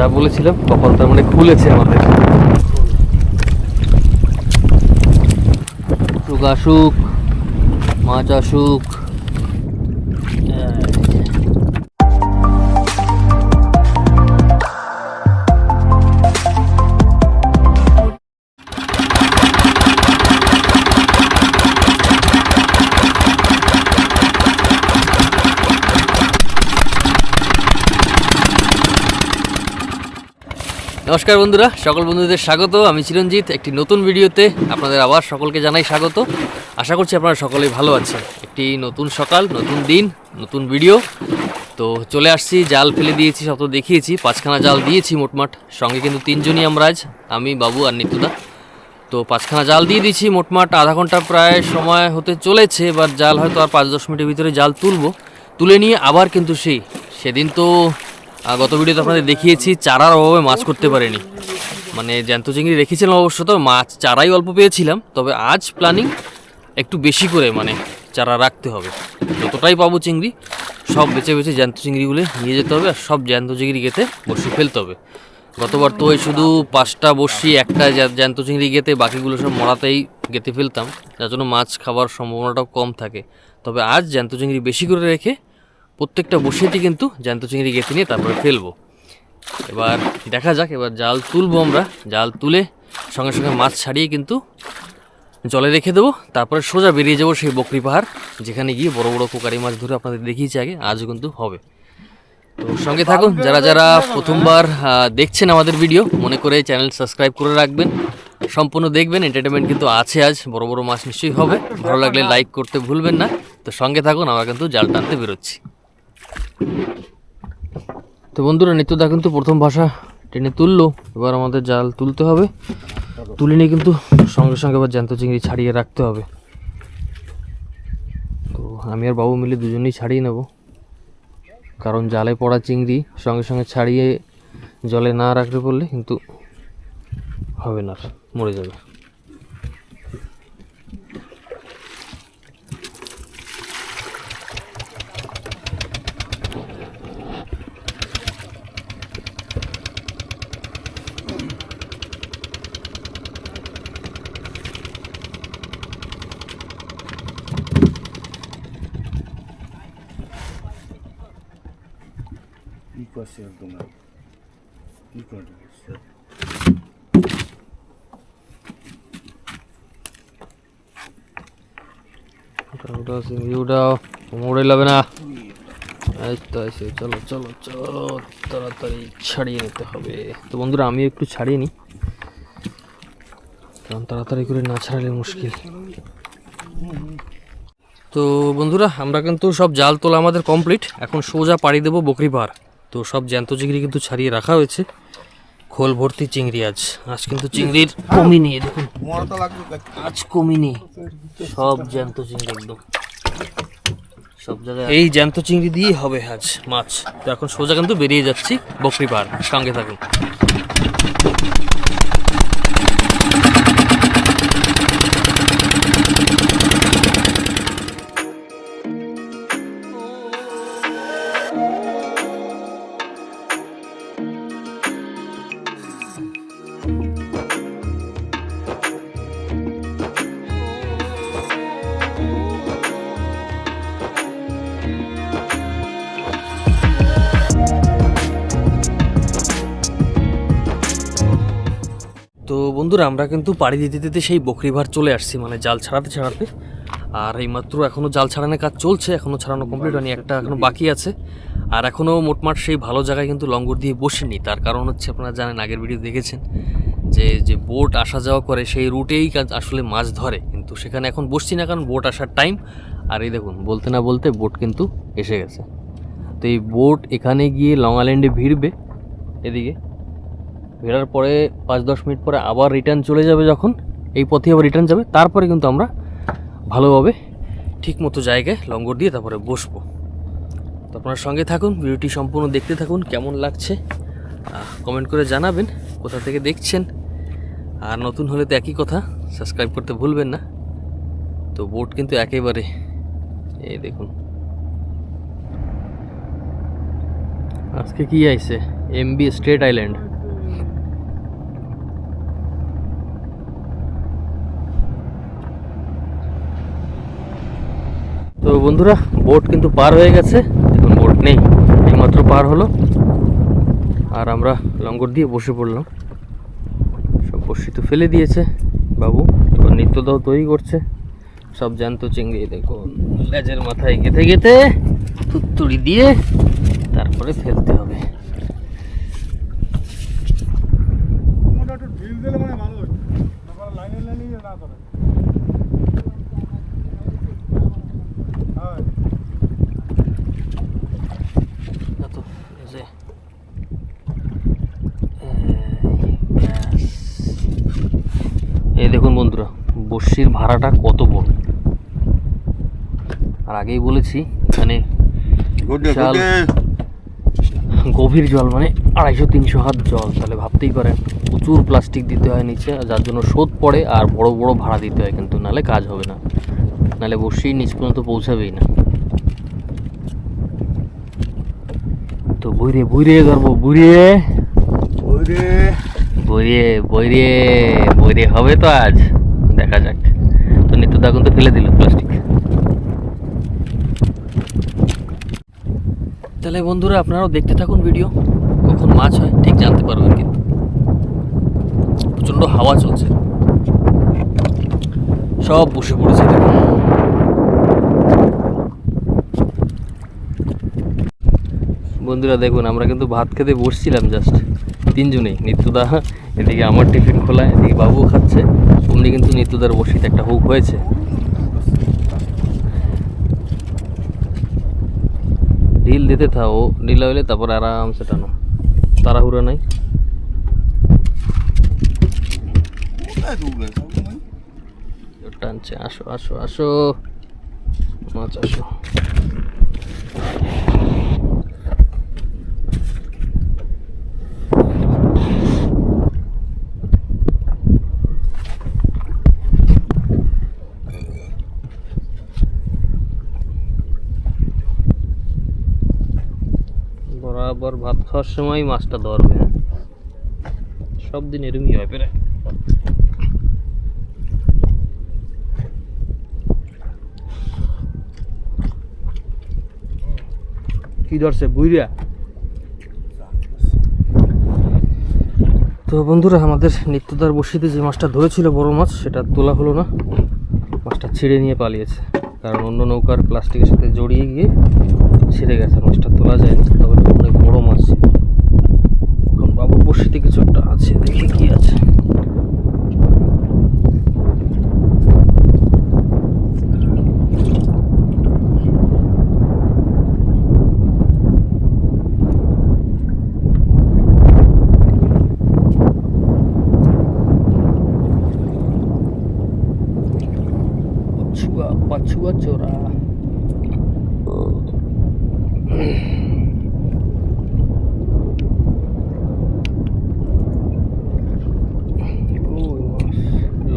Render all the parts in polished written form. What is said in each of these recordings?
যা বলেছিলাম কপাল তার মানে খুলেছে আমাদের। সুখ আসুক, মাছ আসুক। নমস্কার বন্ধুরা, সকল বন্ধুদের স্বাগত। আমি চিরঞ্জিত, একটি নতুন ভিডিওতে আপনাদের আবার সকলকে জানাই স্বাগত। আশা করছি আপনারা সকলেই ভালো আছেন। একটি নতুন সকাল, নতুন দিন, নতুন ভিডিও। তো চলে আসছি, জাল ফেলে দিয়েছি, সব তো দেখিয়েছি। 5খানা জাল দিয়েছি মোটমাট, সঙ্গে কিন্তু 3জনই আমরা আজ, আমি, বাবু আর নিত্যদা। তো 5খানা জাল দিয়ে দিয়েছি মোটমাট, আধা ঘন্টা প্রায় সময় হতে চলেছে। এবার জাল হয়তো আর 5-10 মিনিটের ভিতরে জাল তুলে নিয়ে আবার কিন্তু সেদিন তো গত ভিডিওতে আপনাদের দেখিয়েছি চারার অভাবে মাছ করতে পারিনি। মানে জ্যান্ত চিংড়ি রেখেছিলাম অবশ্য, তো মাছ চারাই অল্প পেয়েছিলাম। তবে আজ প্ল্যানিং একটু বেশি করে মানে চারা রাখতে হবে। যতটাই পাবো চিংড়ি সব বেছে বেছে জ্যান্ত চিংড়িগুলো নিয়ে যেতে হবে, আর সব জ্যান্ত চিংড়ি গেতে বসি ফেলতে হবে। গতবার তো ওই শুধু 5টা বসি, একটা জ্যান্ত চিংড়ি গেতে, বাকিগুলো সব মরাতেই গেতে ফেলতাম, যার জন্য মাছ খাবার সম্ভাবনাটাও কম থাকে। তবে আজ জ্যান্ত চিংড়ি বেশি করে রেখে প্রত্যেকটা বসিয়েতে কিন্তু জ্যান্ত চিংড়ি গেতে নিয়ে তারপরে ফেলবো। এবার দেখা যাক, এবার জাল তুলবো আমরা। জাল তুলে সঙ্গে সঙ্গে মাছ ছাড়িয়ে কিন্তু জলে রেখে দেবো। তারপরে সোজা বেরিয়ে যাবো সেই বকরি পাহাড়, যেখানে গিয়ে বড় বড় কোকারি মাছ ধরে আপনাদের দেখিয়েছি আগে, আজও কিন্তু হবে। তো সঙ্গে থাকুন। যারা যারা প্রথমবার দেখছেন আমাদের ভিডিও, মনে করে চ্যানেল সাবস্ক্রাইব করে রাখবেন, সম্পূর্ণ দেখবেন। এন্টারটেনমেন্ট কিন্তু আছে, আজ বড় বড় মাছ নিশ্চয়ই হবে। ভালো লাগলে লাইক করতে ভুলবেন না। তো সঙ্গে থাকুন, আমরা কিন্তু জাল টানতে বেরোচ্ছি। তো বন্ধুরা, নিত্যদা কিন্তু প্রথম ভাষা টেনে তুললো। এবার আমাদের জাল তুলতে হবে, তুলে নিয়ে কিন্তু সঙ্গে সঙ্গে আবার জ্যান্ত চিংড়ি ছাড়িয়ে রাখতে হবে। তো আমি আর বাবু মিলে দুজনেই ছাড়িয়ে নেব, কারণ জালে পড়া চিংড়ি সঙ্গে সঙ্গে ছাড়িয়ে জলে না রাখতে পড়লে কিন্তু হবে না, মরে যাবে। মরে যাবে না। চলো চলো চলো, তাড়াতাড়ি ছাড়িয়ে নিতে হবে। তো বন্ধুরা, আমি একটু ছাড়িয়ে নিই, কারণ তাড়াতাড়ি করে না ছাড়ালে মুশকিল। তো বন্ধুরা, আমরা কিন্তু সব জাল তোলা আমাদের কমপ্লিট। এখন সোজা পাড়ি দেবো বকরি পাহাড়। তো সব জ্যান্ত চিংড়ি কিন্তু ছাড়িয়ে রাখা হয়েছে, খোল ভর্তি চিংড়ি। আজ কিন্তু চিংড়ির কমই নেই, দেখুন আজ কমই নেই, সব জ্যান্ত চিংড়ি একদম সব জায়গায়। এই জ্যান্ত চিংড়ি দিয়েই হবে আজ মাছ। তো এখন সোজা কিন্তু বেরিয়ে যাচ্ছি বকরি পাহাড়, সঙ্গে থাকুন। তো বন্ধুরা, আমরা কিন্তু পাড়ি দিতে দিতে সেই বকরি পাহাড় চলে আসছি, মানে জাল ছাড়াতে। আর এইমাত্র এখনও জাল ছাড়ানোর কাজ চলছে, এখনও ছাড়ানো কমপ্লিট হয়নি, একটা এখনও বাকি আছে। আর এখনও মোটমাট সেই ভালো জায়গায় কিন্তু লঙ্গর দিয়ে বসেনি। তার কারণ হচ্ছে, আপনারা জানেন, আগের ভিডিও দেখেছেন, যে বোট আসা যাওয়া করে সেই রুটেই আসলে মাছ ধরে। কিন্তু সেখানে এখন বসছি না, কারণ বোট আসার টাইম। আর এই দেখুন, বলতে না বলতে বোট কিন্তু এসে গেছে। তো এই বোট এখানে গিয়ে লং আইল্যান্ডে ভিড়বে, এদিকে ফেরার পরে 5-10 মিনিট পরে আবার রিটার্ন চলে যাবে। যখন এই পথে আবার রিটার্ন যাবে, তারপরে কিন্তু আমরা ভালোভাবে ঠিক মতো জায়গায় লঙ্গর দিয়ে তারপরে বসবো। তো আপনার সঙ্গে থাকুন, ভিডিওটি সম্পূর্ণ দেখতে থাকুন। কেমন লাগছে কমেন্ট করে জানাবেন, কোথা থেকে দেখছেন। আর নতুন হলে তো একই কথা, সাবস্ক্রাইব করতে ভুলবেন না। তো বোট কিন্তু একেবারে, এই দেখুন আজকে কি আইছে। MB straight island. তো বন্ধুরা বোট কিন্তু পার হয়ে গেছে, এখন বোট নেই, এইমাত্র পার হলো। আর আমরা লঙ্গর দিয়ে বসে পড়লাম। সব বসি তো ফেলে দিয়েছে বাবু, এবার নিত্যদাও তৈরি করছে। সব জ্যান্ত চিংড়ি দেখুন লেজের মাথায় গেঁথে গেঁথে থুত্তুড়ি দিয়ে তারপরে ফেলতে হবে। এই দেখুন বন্ধুরা বড়শির ভাড়াটা কত বড়। আর আগেই বলেছি এখানে গভীর জল, মানে 250-300 হাত জল। তাহলে ভাবতেই পারেন প্রচুর প্লাস্টিক দিতে হয় নিচে, যার জন্য স্রোত পড়ে আর বড় বড় ভাড়া দিতে হয়, কিন্তু নাহলে কাজ হবে না, নাহলে বড়শি নিচ পর্যন্ত পৌঁছাবেই না। তো বইরে বইরে ধরবো, বইরে বইরে বইরে বইরে বইরে হবে তো আজ, দেখা যাক। তো নিত্যদা কিন্তু ফেলে দিল প্লাস্টিক। তাহলে বন্ধুরা আপনারাও দেখতে থাকুন ভিডিও, কখন মাছ হয় ঠিক জানতে পারবেন। কিন্তু প্রচণ্ড হাওয়া চলছে, সব বসে পড়েছে দেখুন। বন্ধুরা দেখুন আমরা কিন্তু ভাত খেতে বসছিলাম জাস্ট তিনজনেই, নিত্যদা এদিকে আমার টিফিন খোলা, এদিকে বাবু খাচ্ছে, অমনি কিন্তু নিত্যদার বসিতে একটা হুক হয়েছে। ঢিল দিতে থাও, ঢিলা হইলে তারপর আরামসে টানো, তাড়াহুড়া নাই। টানছে, আসো আসো আসো মাছ আসো। বরাবর ভাত খাওয়ার সময় মাছটা ধরবে, হ্যাঁ সব দিন এরমই হয় প্রায়। কি ধরছে বুইরা? তো বন্ধুরা আমাদের নিত্যদার বসিতে যে মাছটা ধরেছিল বড় মাছ, সেটা তোলা হলো না, মাছটা ছিঁড়ে নিয়ে পালিয়েছে। কারণ অন্য নৌকার প্লাস্টিকের সাথে জড়িয়ে গিয়ে ছিঁড়ে গেছে, মাছটা তোলা যায়নি। তবে অনেক বড় মাছ ছিল। এখন বাবুর বসিতে কিছু একটা আছে, দেখি কি আছে। পাছুয়া চোরা।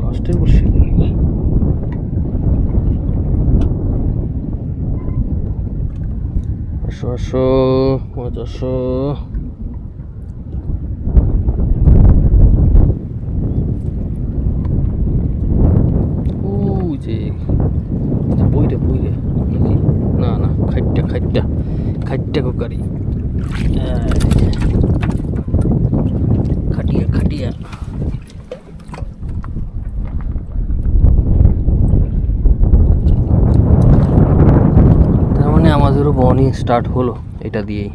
লাস্টের বসে আসো আসো মাছ আসো। বইরে বইরে নাকি? না না, খাইটা খাইটা খাইটা কুকারি, খাটিয়া খাটিয়া। তার মানে আমাদেরও বনি স্টার্ট হলো এটা দিয়েই।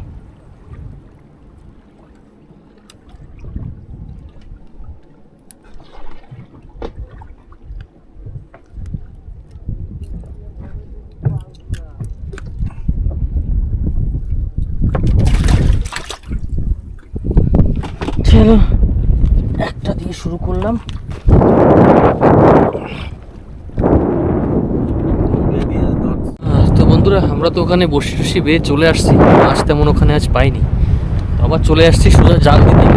চলো একটা দিয়ে শুরু করলাম। তো বন্ধুরা আমরা তো ওখানে বসে বসে বেয়ে চলে আসছি, মাছ তেমন ওখানে আজ পাইনি। আবার চলে আসছি সোজা জাল দিতে,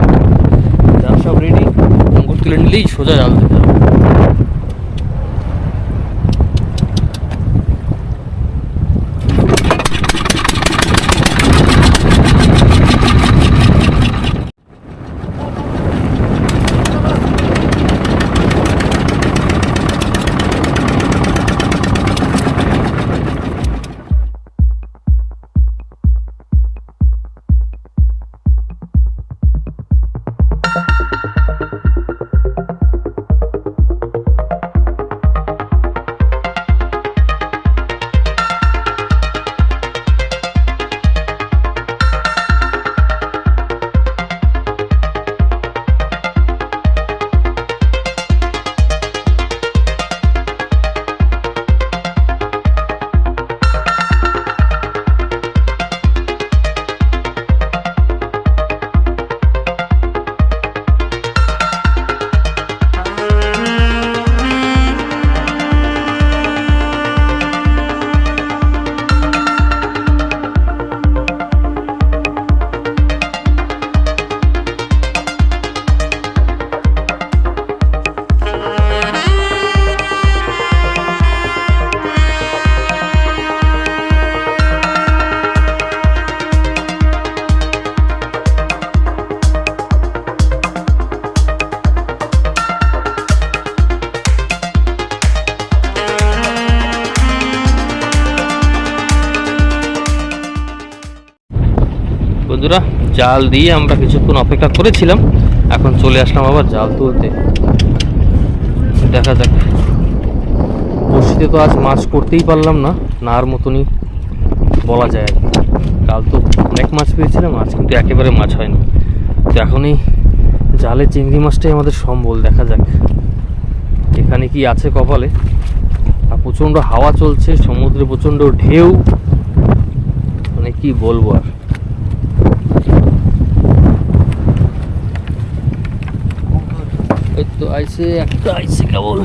জাল সব রেডি, লঙ্গর তুলে নিলেই সোজা জাল দিতে হবে। জাল দিয়ে আমরা কিছুক্ষণ অপেক্ষা করেছিলাম, এখন চলে আসলাম আবার জাল তুলতে। দেখা যাক, বড়শিতে তো আজ মাছ করতেই পারলাম না, নার মতনই বলা যায় আর কি। কাল তো অনেক মাছ পেয়েছিলাম, আজ কিন্তু একেবারে মাছ হয়নি। তো এখনই জালে চিংড়ি মাছটাই আমাদের সম্বল। দেখা যাক এখানে কি আছে কপালে। আর প্রচণ্ড হাওয়া চলছে, সমুদ্রে প্রচণ্ড ঢেউ, মানে কি বলবো আর। এই তো আইসে, একটা আইসে কেবল।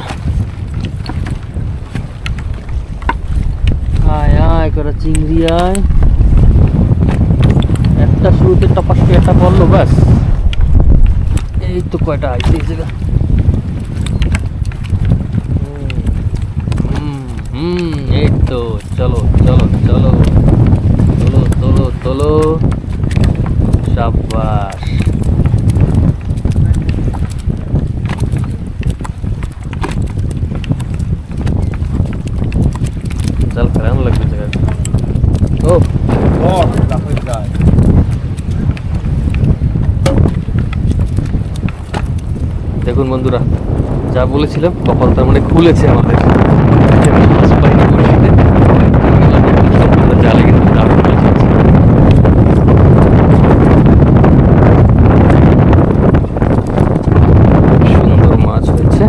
আয় আয় করে চিংড়ি আয়। একটা শুরুতে টপাস করে একটা পড়লো, ব্যাস। এই তো কয়টা আইসে এই জায়গা। এই তো, চলো চলো চলো, তোলো তোলো তোলো, সাবাস। জাল ফেরানো লাগবে জায়গায়। ও দেখুন বন্ধুরা, যা বলেছিলাম কপাল তার মানে খুলেছে আমাদের। জালে কিন্তু দারুণ মাছ আছে। সুন্দর মাছ হয়েছে।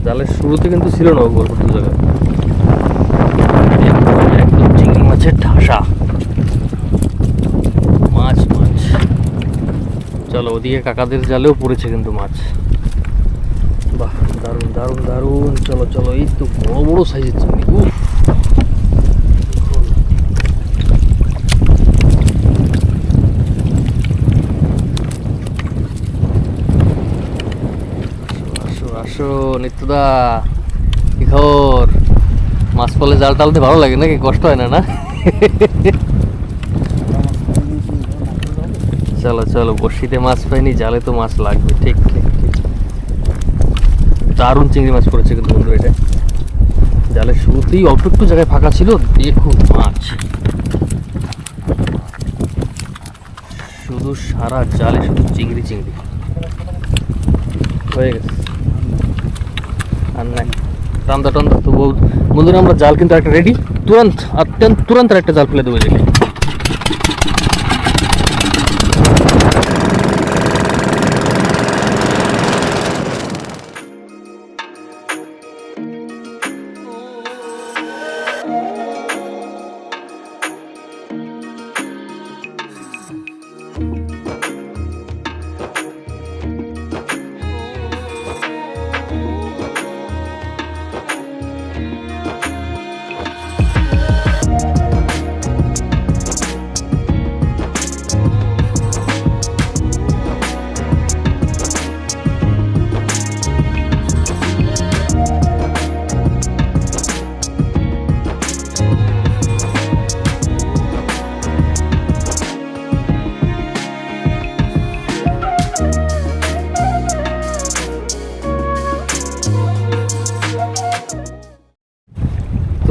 জালের শুরুতে কিন্তু ছিল না গোলপুর জায়গায়, একদম চিংড়ি মাছের ঠাসা মাছ। চলো, ওদিকে কাকাদের জালেও পড়েছে কিন্তু মাছ। বাহ, দারুণ দারুণ দারুণ। চলো চলো, এই তো বড় বড় সাইজের চিংড়ি। আসো আসো নিত্যদা, কি খবর? মাছ পড়লে জাল টালতে ভালো লাগে নাকি? কষ্ট হয় না? না চলো চলো, বড়শিতে মাছ পাইনি, জালে তো মাছ লাগবে। ঠিক ঠিক ঠিক। দারুণ চিংড়ি মাছ পড়েছে কিন্তু বন্ধু। এটা জালের শুরুতেই অল্প একটু জায়গায় ফাঁকা ছিল, দেখুন মাছ শুধু সারা জালে, শুধু চিংড়ি চিংড়ি হয়ে গেছে। আর নাই টান্দা টান্দা। তো বন্ধুরা, আমরা জাল কিন্তু একটা রেডি, তুরন্ত একটা জাল ফেলে দেবো জায়গায়।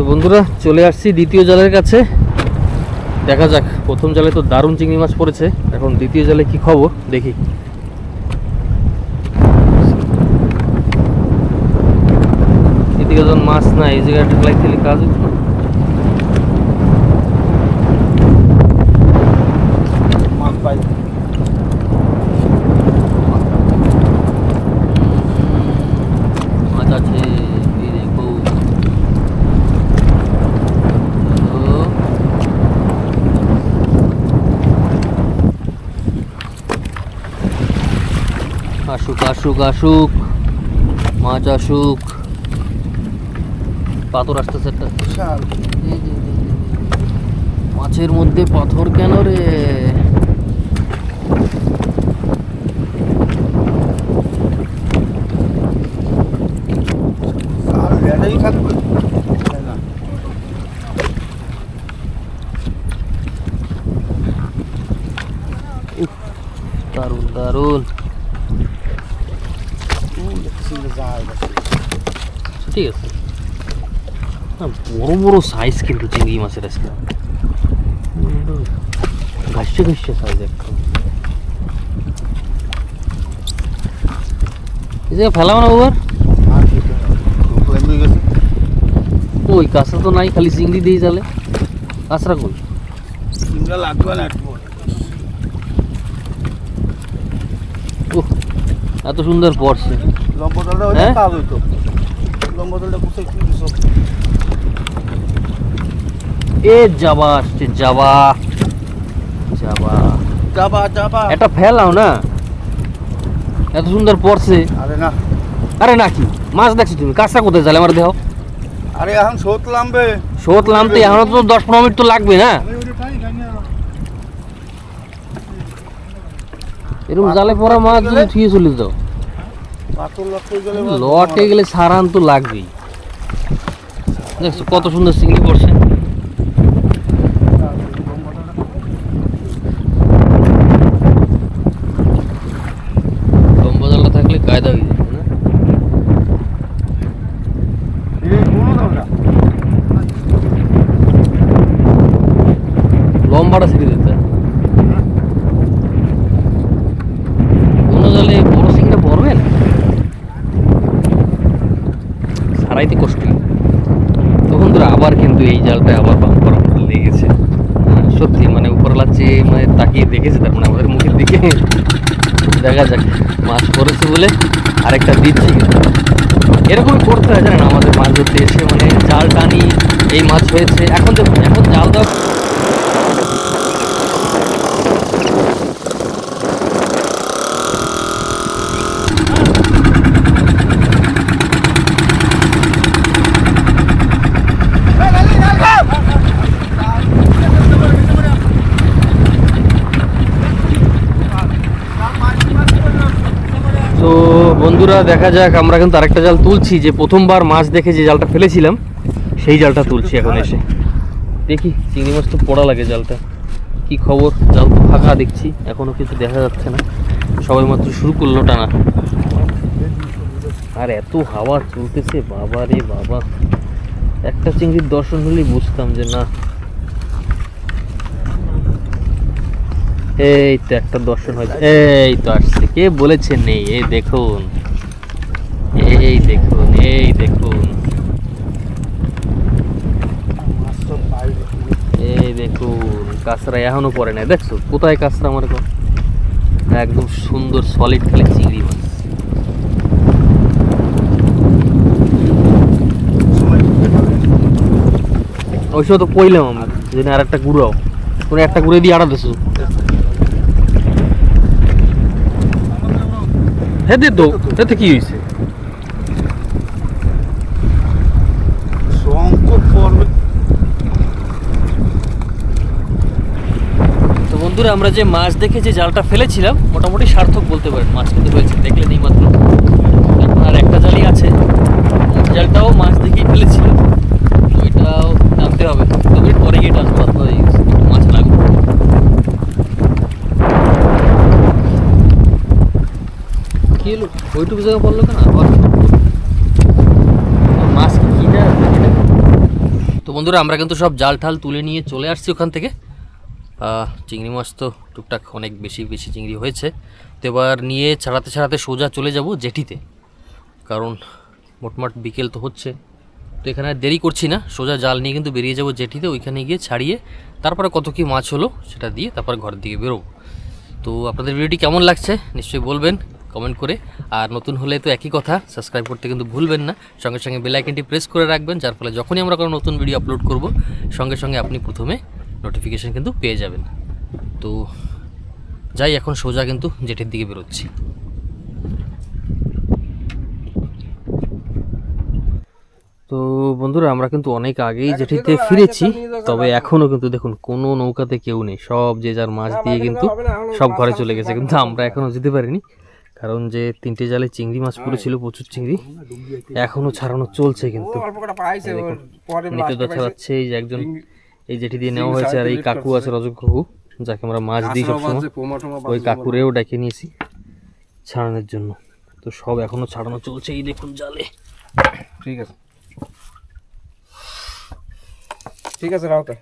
তো বন্ধুরা, চলে আসছি দ্বিতীয় জালের কাছে। দেখা যাক, প্রথম জালে তো দারুণ চিংড়ি মাছ পড়েছে, এখন দ্বিতীয় জালে কি খবর দেখি। এদিকে যখন মাছ না, এই জায়গায় ঢালাই খেলে কাজ হচ্ছে না। মাছ পাই, মাছ আছে। আসুক আসুক আসুক, মাছ আসুক। পাথর আসতেছে একটা, মাছের মধ্যে পাথর কেন রে? দারুণ দারুণ, ঠিক আছে। বড় বড় সাইজ কিন্তু চিংড়ি মাছের আজকে। ঘাসে ঘাসে সাইজ একদম। এই যে ফেলাও না ওবার, ওই কাঁচরা তো নাই, খালি চিংড়ি দিয়ে জালে। কাঁচরা কই? লাগবে না। এত সুন্দর পড়ছে। হ্যাঁ এ যাবা আসছে, যাবা যাবা যাবা যাবা। এটা ফেলাও না, এত সুন্দর পড়ছে। আরে না, আরে নাকি মাছ দেখছো তুমি? কাঁচরা কোথায় জালে আমার দেহ? আরে এখন স্রোত নামবে। স্রোত নামতে এখনো তো 10-15 মিনিট তো লাগবে না? এরকম জালে পড়া মাছ যদি ছুঁয়ে চলে যাও, লটে গেলে সারান তো লাগবেই। দেখছো কত সুন্দর চিংড়ি পড়ছে। লম্বা জালটা থাকলে কায়দা হয়ে যাবে না? লম্বাটা ছেড়ে দিতে কোনো জালে বড় চিংড়িটা পড়বে না, সারাইতে কষ্ট। তখন ধরো আবার কিন্তু এই জালটা আবার বাম্পার লেগেছে। সত্যি মানে উপরওয়ালা চেয়ে মানে তাকিয়ে দেখেছে, তার মানে আমাদের মুখের দিকে। দেখা যাক, মাছ পড়েছে বলে আরেকটা দিচ্ছি। এরকমই করতে হয় জানেন আমাদের মাছ ধরতে এসে, মানে জাল টানি এই মাছ হয়েছে। এখন দেখুন, এখন জাল দেওয়া তো বন্ধুরা দেখা যাক, আমরা কিন্তু আরেকটা জাল তুলছি। যে প্রথমবার মাছ দেখে যে জালটা ফেলেছিলাম সেই জালটা তুলছি এখন এসে। দেখি চিংড়ি মাছ তো পড়া লাগে জালটা, কি খবর? জাল তো ফাঁকা দেখছি, এখনো কিছু দেখা যাচ্ছে না, সবাই মাত্র শুরু করলো টানা। আর এত হাওয়া চলতেছে, বাবা রে বাবা। একটা চিংড়ির দর্শন হলেই বুঝতাম যে না। এই তো একটা দর্শন হয়েছে, এই তো আসছে। কে বলেছে নেই? এই দেখুন, এই দেখুন, এই দেখুন, এই দেখুন। কাঁচরা এখনো পড়ে নাই, দেখছো কোথায় কাঁচরা? আমার একদম সুন্দর সলিড খালি চিংড়ি মাছ। ওই সময় তো পইলাম আমি, যদি আর একটা গুড়াও করে, একটা গুড়ে দিয়ে আড়া দিছো। হ্যাঁ দে তো, এতে কি হয়েছে? তো বন্ধুরা, আমরা যে মাছ দেখে যে জালটা ফেলেছিলাম মোটামুটি সার্থক বলতে পারেন। মাছ কিন্তু হয়েছে, দেখলেন এই মাত্র। এখন আর একটা জালই আছে, জালটাও মাছ দেখেই ফেলেছিলাম, ওইটাও নামতে হবে। 2 মিনিট পরে গিয়ে টানবো, আপনার মাছ লাগবে। কি হলো ওইটুকু জায়গা পড়লো কেন আবার? মাছ কি না? তো বন্ধুরা, আমরা কিন্তু সব জাল ঠাল তুলে নিয়ে চলে আসছি ওখান থেকে। চিংড়ি মাছ তো টুকটাক অনেক বেশি বেশি চিংড়ি হয়েছে। তো এবার নিয়ে ছাড়াতে ছাড়াতে সোজা চলে যাব জেটিতে, কারণ মোটমাট বিকেল তো হচ্ছে। তো এখানে আর দেরি করছি না, সোজা জাল নিয়ে কিন্তু বেরিয়ে যাব জেটিতে। ওইখানে গিয়ে ছাড়িয়ে তারপরে কত কী মাছ হলো সেটা দিয়ে তারপর ঘরের দিকে বেরোবো। তো আপনাদের ভিডিওটি কেমন লাগছে নিশ্চয়ই বলবেন কমেন্ট করে। আর নতুন হলে তো একই কথা, সাবস্ক্রাইব করতে কিন্তু ভুলবেন না। সঙ্গে সঙ্গে বেল আইকনটি প্রেস করে রাখবেন, যার ফলে যখনই আমরা কোনো নতুন ভিডিও আপলোড করব সঙ্গে সঙ্গে আপনি প্রথমে নোটিফিকেশান কিন্তু পেয়ে যাবেন। তো যাই, এখন সোজা কিন্তু জেটির দিকে বেরোচ্ছি। তো বন্ধুরা, আমরা কিন্তু অনেক আগেই জেটিতে ফিরেছি, তবে এখনও কিন্তু দেখুন কোনো নৌকাতে কেউ নেই। সব যে যার মাছ দিয়ে কিন্তু সব ঘরে চলে গেছে, কিন্তু আমরা এখনও যেতে পারিনি। কারণ যে 3টে জালে চিংড়ি মাছ পড়েছিল, প্রচুর চিংড়ি এখনও ছাড়ানো চলছে। কিন্তু নিতে ছাড়াচ্ছে এই যে একজন, এই জেটি দিয়ে নেওয়া হয়েছে। আর এই কাকু আছে, রজক কাকু, যাকে আমরা মাছ দিই সবসময়, ওই কাকুরেও ডেকে নিয়েছি ছাড়ানোর জন্য। তো সব এখনও ছাড়ানো চলছে, এই দেখুন জালে। ঠিক আছে, ঠিক আছে রাউতে।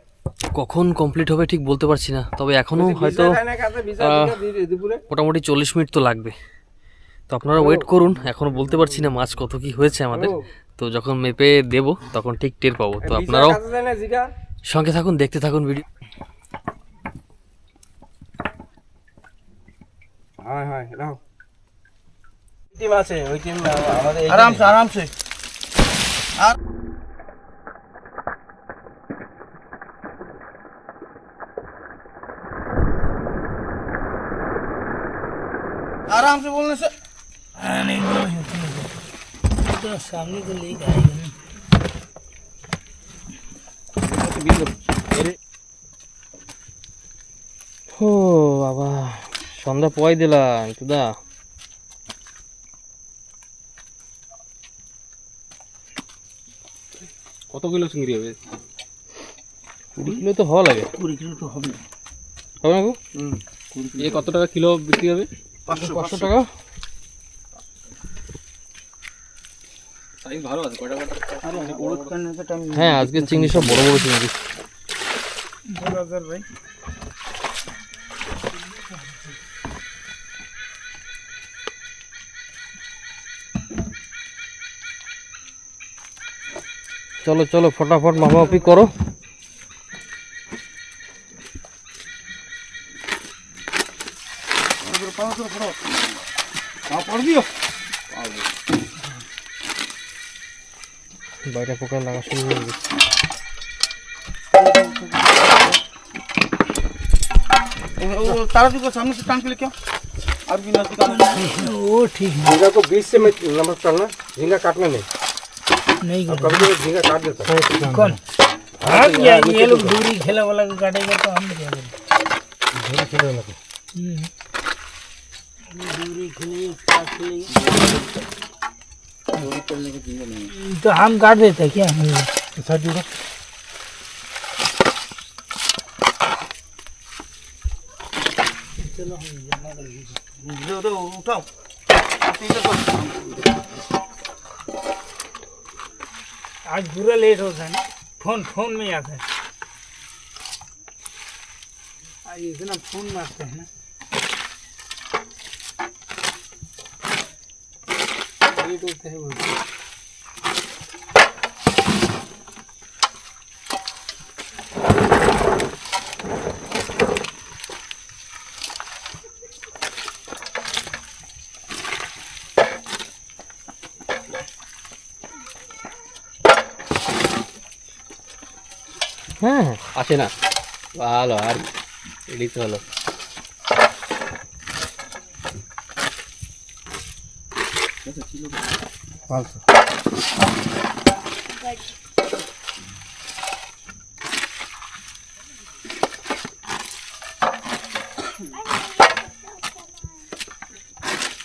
কখন কমপ্লিট হবে ঠিক বলতে পারছি না, তবে এখনও হয়তো মোটামুটি 40 মিনিট তো লাগবে। তো আপনারা ওয়েট করুন, এখনও বলতে পারছি না মাছ কত কি হয়েছে আমাদের। তো যখন মেপে দেব তখন ঠিক টের পাবো। তো আপনারাও সঙ্গে থাকুন, দেখতে থাকুন ভিডিও। টিম আছে, ওই টিম আমাদের আরামসে আরামসে। आराम से बोलने से तो सामने तो लेके आएगा ना। ও বাবা, সন্ধ্যা পয় দিলাম দাদা। কত কিলো চিংড়ি হবে? 20 কিলো তো হওয়া লাগে। 20 किलो तो হবে হবে না গো? এ কত টাকা কিলো বিক্রি হবে? 500 টাকা। সাইজ ভালো আছে, কয়টা কয়টা? अरे उड़द करने का टाइम হ্যাঁ, আজকে চিংড়ি সব বড় বড় চিংড়ি। बोला सर भाई। চলো চলো ফটাফট মাপামাপি করো। पड़ दियो বাইরে পোকা লাগা শুরু হয়ে গেছে। वो ताराजी को सामने से टांग के लेके आओ। और भी नजदीक आना। वो ठीक है, झींगा को बीच से नंबर चलना, झींगा काटना नहीं। नहीं कभी कभी झींगा काट देता है। कौन हाँ ये लोग दूरी खेला वाला का काटेगा तो हम क्या करें? दूरी खेलेंगे, साथ खेलेंगे तो हम काट देते हैं क्या? चलो हम जमा कर दो उठाओ। आज पूरा लेट होता है ना, फोन में आता है। आज इतना फोन मारते हैं ना, लेट होता है बोलते हैं। হ্যাঁ আসে না, ভালো আর এডিট হলো।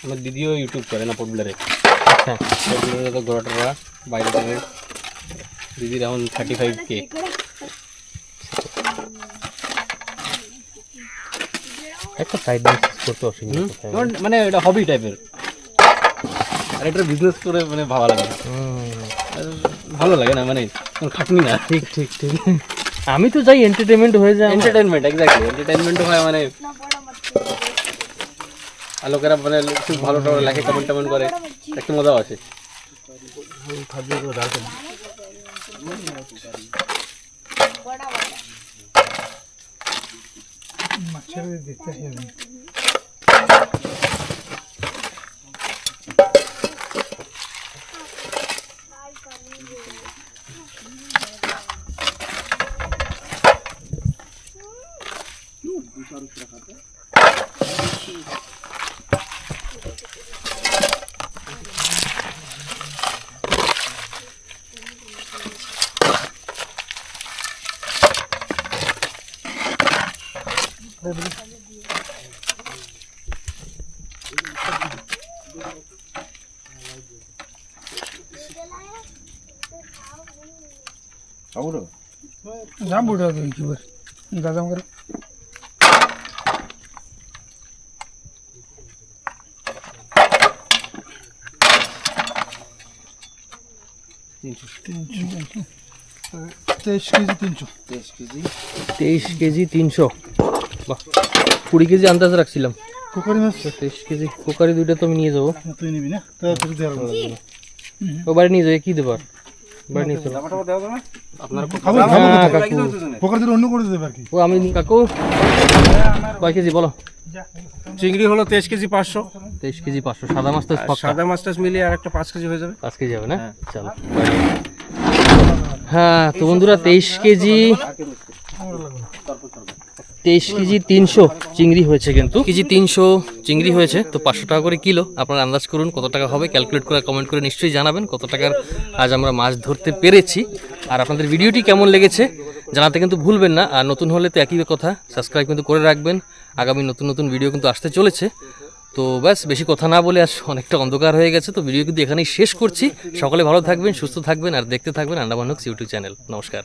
আমার দিদিও ইউটিউব করে না পপুলারে। আচ্ছা, পপুলারে তো গোটাটা বাইরে থেকে দিদির এখন 35K। একটা সাইড বিজনেস করতে অসুবিধা কোথায়? মানে এটা হবি টাইপের, আর এটা বিজনেস করে মানে ভালো লাগে। আর ভালো লাগে না, মানে কোনো খাটনি না। ঠিক ঠিক ঠিক, আমি তো চাই এন্টারটেনমেন্ট হয়ে যায়। এন্টারটেনমেন্ট, এক্স্যাক্টলি এন্টারটেনমেন্ট হয় মানে। আর লোকেরা মানে খুব ভালো টালো লেখে, কমেন্ট টমেন্ট করে, একটু মজাও আছে। मच्छर दिखता है जाम बुढ़ा तो एक बार गाजम कर 23 কেজি 300 23 কেজি 300, বাহ 20 কেজি আন্দাজ রাখছিলাম। কোকারি মাছ 23 কেজি কোকারি দুইটা তো আমি নিয়ে যাবো। তুই নিবি না তো তুই দেওয়া ও বাড়ি নিয়ে যাবে, কি দেবার বাড়ি নিয়ে চলো। কোকারি দিলে অন্য করে দেবে আর কি। ও আমি কাকু কয় কেজি বলো? চিংড়ি হলো 23 কেজি 500, 23 কেজি 500, সাদা মাছ তো পাক্কা সাদা মাছ টাছ মিলিয়ে আর একটা 5 কেজি হয়ে যাবে। 5 কেজি হবে না? চলো। হ্যাঁ তো বন্ধুরা 23 কেজি 300 চিংড়ি হয়েছে, কিন্তু কেজি 300 চিংড়ি হয়েছে। তো 500 টাকা করে কিলো, আপনারা আন্দাজ করুন কত টাকা হবে, ক্যালকুলেট করে কমেন্ট করে নিশ্চয়ই জানাবেন কত টাকার আজ আমরা মাছ ধরতে পেরেছি। আর আপনাদের ভিডিওটি কেমন লেগেছে জানাতে কিন্তু ভুলবেন না। আর নতুন হলে তো একই কথা, সাবস্ক্রাইব কিন্তু করে রাখবেন, আগামী নতুন নতুন ভিডিও কিন্তু আসতে চলেছে। তো ব্যাস বেশি কথা না বলে আজ অনেকটা অন্ধকার হয়ে গেছে, তো ভিডিও কিন্তু এখানেই শেষ করছি। সকলে ভালো থাকবেন, সুস্থ থাকবেন আর দেখতে থাকবেন আন্ডামান হক্স ইউটিউব চ্যানেল। নমস্কার।